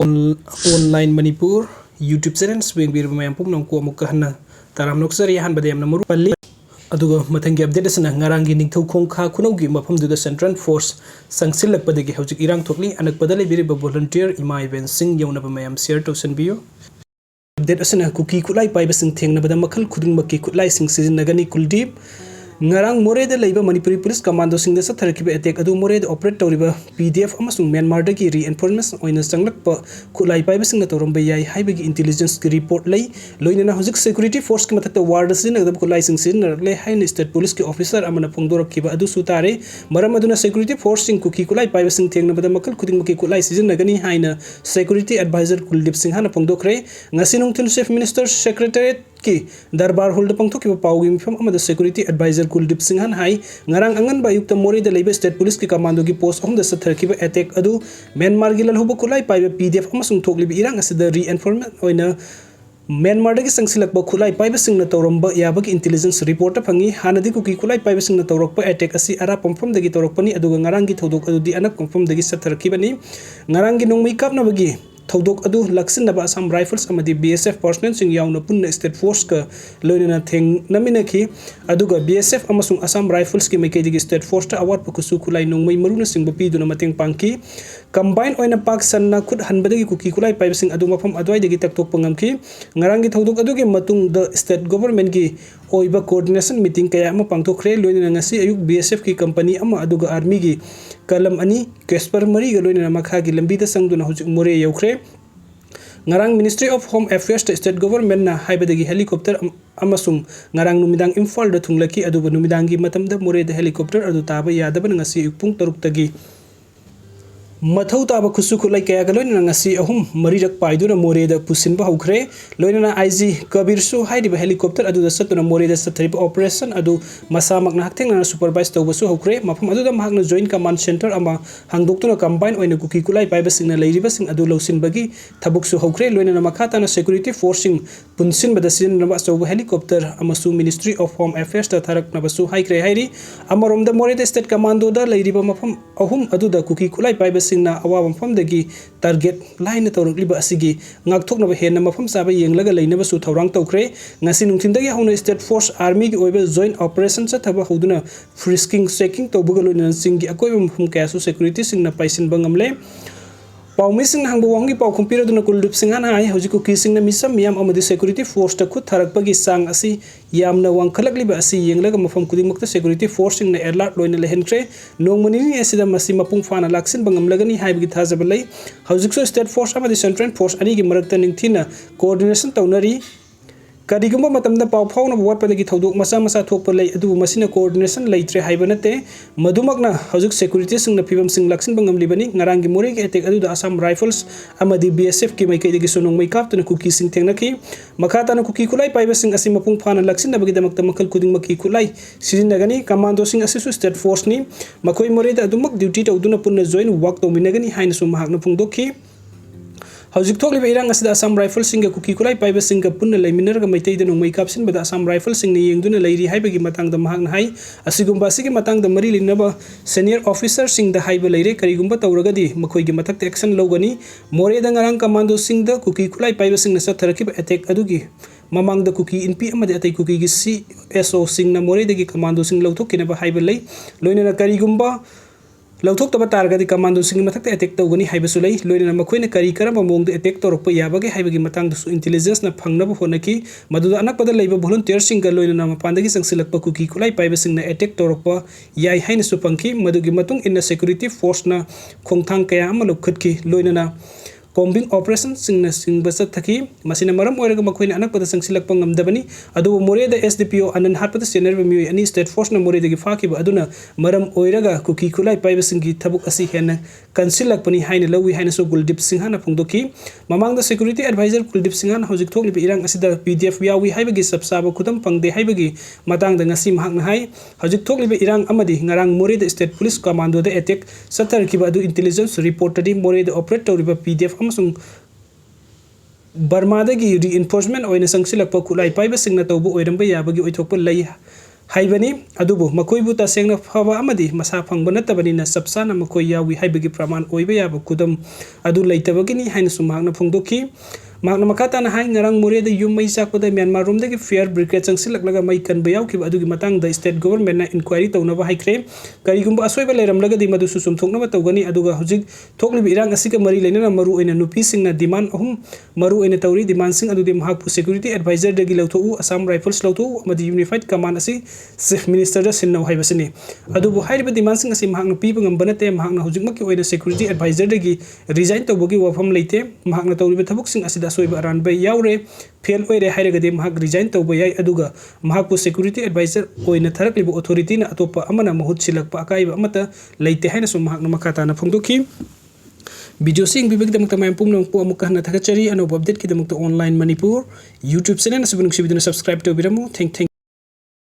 Online Manipur YouTube channel swing bir mayam pum nong ko mukha na taram noksari han badayam na muru palli aduga mathangi update asana ngarangi Ningthoukhong KHU gi mafam duda Central Force sangsil lakpadagi hojik irang thokli anak padalai biri volunteer Meeoi PAIBASING yauna mayam share tausan biyo update asana KHUKI KHUTLAI PAIBASING THENGNABADA MAKHAL KHUDINGMAKKI KHUTLAISING SIJANNAGANI Kuldeep ngarang moreda leiba manipuri police commando singda sa tharkiba attack adu moreda operate tawriba pdf amasung myanmar dagi reinforcement oina sanglakpa khulai paibasing na tawramba yai haibagi intelligence ki report lei loinana hojik security force ki mathakta ward sin nagdab khulai sing sin le hain state police ki officer amana phongdorakkiba adu sutare maram aduna security force sing KHUKI KHUTLAI PAIBASING THENGNABADA MAKHAL KHUDINGMAKKI KHUTLAI SIJANNAGANI haina security advisor kuldip singh hana phongdokre ngasi nungthil chief minister secretariat ki darbar hold pangthokiba pawgi mifam amada security advisor kuldip singh han hai ngarang angan ba yukta mori da leiba state police ki commando ki post ahum da satharkiba attack adu Myanmar gi lalhuba khulai paiba pdf amasung thoklibi irang asida reinforcement oina Myanmar dagi sangsilakba khulai paibasing na tawramba yabagi intelligence report phangi hanadi KHUKI KHUTLAI PAIBASING na tawrakpa attack asi ara pampham dagi tawrakpani aduga ngarang gi thodok adu di anak pampham dagi satharkibani ngarang gi nongmai kapna bagi thodok adu laksin naba Assam Rifles amadi BSF personnel sing yauna punna state force ka loinana theng namina ki aduga BSF amasung Assam Rifles ki maikei digi state force ta award pakusu khulai nongmai maruna singba piduna mateng pangki combine oina pak sanna khut hanbadagi KHUKI KHUTLAI PAIBASING adu mafam adwai dagi taktok pangamki ngarangi thodok adu gi matung the state government gi oiba coordination meeting kaya ama pangthokre loinana ngasi ayuk BSF ki company ama aduga army gi kalam ani kesper mari ga loinana makha gi lambi da sangduna hujik more yaukhre ngarang Ministry of Home Affairs state government na haibadagi helicopter amasung ngarang numidang Imphal da thunglaki aduba numidangi matamda more da helicopter adu taba yadaba ngasi pung 6 tagi mathau taba khusu khulai kaya ga loina ngasi ahum marirak paiduna more da pusinba haukhre loina IG Kabir su haidiba helicopter adu da satuna more da sathriba operation adu masamak na haktheng na supervise tawba su haukre mafam adu da mahakna joint command center ama hangdoktuna combine oina KHUKI KHUTLAI PAIBASING na leiriba sing adu lausin bagi thabuk su haukre loina na makhata na security forcing punsin bada sin na tawba helicopter amasu Ministry of Home Affairs ta tharak na basu haikre hairi amarom da more da state commando da leiriba mafam ahum adu da KHUKI KHUTLAI PAIBASING na awa mafam dagi target line tawrukliba asigi ngakthoknaba henna mafam saba yenglaga leinaba su thawrang tawkre ngasi nungthindagi hauna state force army gi oiba joint operation sa thaba hoduna frisking checking tawbuga loina singi akoi mafam kaya su security sing na paisin bangamle Paumi sing hangbo wangi pau kumpira duna kuldip sing han hai hoji KHUKI sing na misam yam amadi security force ta khut tharak pagi sang asi yam na wang khalak liba asi yenglaga mafam kuding makta security force sing na alert loina lehentre nongmani ni asida masi mapung fana laksin bangamlagani haibagi thajabalai hoji so state force amadi central force ani gi marakta ningthina coordination tawnari Kadigumba matamda pau phawna watpadagi thodok masa masa thokpa lei adu masina coordination leitre haibanate madumakna hojik security singna phibam sing laksin bangam libani ngarangi more ki attack adu da Assam Rifles amadi BSF ki maikai digi sonong mai kaptuna KHUKI sing thengnaki makhata na KHUKI KHUTLAI PAIBASING asi mapung phana laksin nabagi damakta makhal KHUDINGMAKKI KHUTLAI SIJANNAGANI commando sing asisu state force ni makoi more da adumak duty tawduna punna join work tawminagani haina su mahakna phungdokhi Hojik thokliba irang asida Assam Rifles sing KHUKI KHUTLAI PAIBASING ga punna leiminarga maitai da nongmai kapsin bada Assam Rifles sing ni yengduna leiri haibagi matang da mahakna hai asigumba asigi matang da mari linaba senior officer sing da haiba leire karigumba tawragadi makhoi gi mathak action logani more da ngarang commando sing da KHUKI KHUTLAI PAIBASING na satharakiba attack adugi mamang da KHUKI NP amadi atai KHUKI gi CSO sing na more da gi commando sing lauthokina ba haiba lei loina na karigumba Lauthok taba targadi commando sing mathakta attack tawgani haibasu lei loina makhoi na kari karamba mong da attack torokpa yabage haibagi matang da su intelligence na phangnaba honaki maduda anakpada leiba volunteer sing ga loina na mapandagi sangsilakpa KHUKI KHUTLAI PAIBASING na attack torokpa yai haina su pangki madugi matung inna security force na khongthang kaya ama lokhatki loina na combing operation singna singbasa thaki masina maram oiraga makhoina anakpada sangsilakpa ngamdabani adu more da SDPO anan harpada senior Meeoi ani state force na more dagi fakiba aduna maram oiraga KHUKI KHUTLAI PAIBASING gi thabuk asi hena kansilakpani haina lawi haina so Kuldip Singh hana phungdoki mamang da security advisor Kuldip Singh hana hojik thokliba irang asida PDF yawi haibagi sabsaba khudam pangde haibagi matang da ngasi mahakna hai hojik thokliba irang amadi ngarang more da state police commando da attack satar kiba adu intelligence report di more da operate tawriba PDF amasung Burma dagi reinforcement oina sangsilakpa KHUTLAI PAIBASING na tawbu oiramba yabagi oithokpa lei हाइबनी अदुबु मखोइबु तसेंगना फबा अमदि मसा फंगबा नतबनिना सबसाना मखोइ यावी हाइबगी प्रमाण ओइबा याबा कुदम अदु लैतबगिनी हाइना सुमागना फोंदोखि मागना मखाताना हाइ ngarang मोरे द युम मै चाकपदा म्यांमार रोम दगे फेयर ब्रिगेड चंगसिलकलगा मै कनबा यावखिबा अदुगी मतंग द स्टेट गवर्नमेंट ना इंक्वायरी तौनबा हाइख्रे करिगुंबा असोइबा लेरमलगदि मदुसु सुमथोकनबा तौगनी अदुगा हुजिक थोकलिबि इरांग असिका मरि लेनना मरु ओइना नुपी सिंगना डिमांड अहुम मरु ओइना तौरी डिमांड सिंग अदुदि महाकपु सेक्युरिटी एडवाइजर दगी लौथोउ असम राइफल्स लौथोउ अमदि यूनिफाइड कमांड असि चीफ मिनिस्टर दा सिन्नौ हाइबसिनी अदुबु हाइरिबा डिमांड सिंग असि महाकना पीबा ngamba nate महाकना हुजिकमकि ओइना सेक्युरिटी एडवाइजर दगी रिजाइन तौबगी वफम लेते महाकना तौरिबा थबुक सिंग असिदा असोइबा अरानबा यावरे फेल ओइरे हाइरगदि महाक रिजाइन तौबा याइ अदुगा महाकपु सेक्युरिटी एडवाइजर ओइना थरकलिबा अथॉरिटी ना अतोपा अमना महूत सिलकपा अकाइबा अमता लेते हाइना सु महाकना मखाताना फोंदोखि वीडियो सिंग बिबगदमक तमाम पुमनों पो अमुक हना थगचरी अनोब अपडेट किदमक ऑनलाइन मणिपुर यूट्यूब चैनल सबनुक सिबिदुना सब्सक्राइब तौबिरमु थैंक